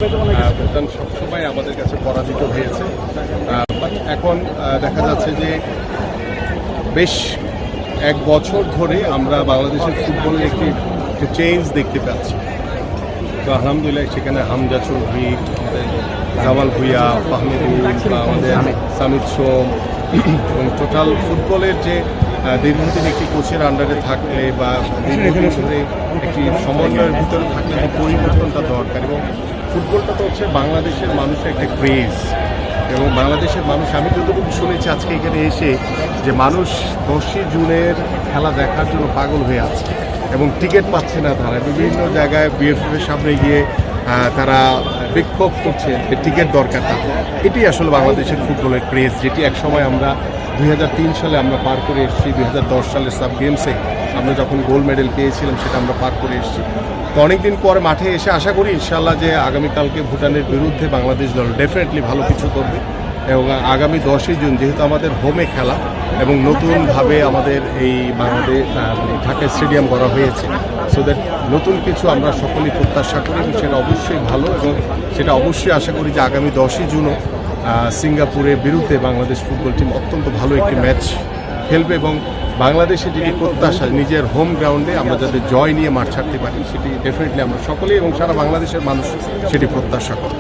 ভুটান সবসময় আমাদের কাছে পরাজিত হয়েছে। এখন দেখা যাচ্ছে যে বেশ এক বছর ধরে আমরা বাংলাদেশের ফুটবলের একটি চেঞ্জ দেখতে পাচ্ছি। তো আলহামদুলিল্লাহ সেখানে হামজা চৌধুরী, আমাদের জামাল ভুইয়া, ফাহমিদুল, আমাদের সামিদ সোম এবং টোটাল ফুটবলের যে দীর্ঘদিন একটি কোচের আন্ডারে থাকলে বা দীর্ঘদিন ধরে একটি সমন্বয়ের ভিতরে থাকলে যে পরিবর্তনটা দরকার। এবং ফুটবলটা তো হচ্ছে বাংলাদেশের মানুষের একটা ক্রেজ, এবং বাংলাদেশের মানুষ, আমি যতটুকু শুনেছি আজকে এখানে এসে, যে মানুষ 10ই জুনের খেলা দেখার জন্য পাগল হয়ে আছে এবং টিকিট পাচ্ছে না। তারা বিভিন্ন জায়গায় বিএফএফ এর সামনে গিয়ে তারা বিক্ষোভ করছে যে টিকিট দরকারটা। এটি আসলে বাংলাদেশের ফুটবলের ক্রেজ, যেটি একসময় আমরা 2003 সালে আমরা পার করে এসেছি। 2010 সালের সাব গেমসে আমরা যখন গোল্ড মেডেল পেয়েছিলাম সেটা আমরা পার করে এসেছি। তো অনেকদিন পরে মাঠে এসে আশা করি ইনশাআল্লাহ যে আগামীকালকে ভুটানের বিরুদ্ধে বাংলাদেশ দল ডেফিনেটলি ভালো কিছু করবে। এবং আগামী 10ই জুন যেহেতু আমাদের হোমে খেলা এবং নতুনভাবে আমাদের এই বাংলাদেশ ঢাকা স্টেডিয়াম করা হয়েছে, সো দ্যাট নতুন কিছু আমরা সকলেই প্রত্যাশা করি এবং সেটা অবশ্যই ভালো। এবং সেটা অবশ্যই আশা করি যে আগামী 10ই জুনও সিঙ্গাপুরের বিরুদ্ধে বাংলাদেশ ফুটবল টিম অত্যন্ত ভালো একটি ম্যাচ খেলবে এবং বাংলাদেশের যেটি প্রত্যাশা নিজের হোম গ্রাউন্ডে আমরা যাতে জয় নিয়ে মাঠ ছাড়তে পারি, সেটি ডেফিনেটলি আমরা সকলেই এবং সারা বাংলাদেশের মানুষ সেটি প্রত্যাশা করি।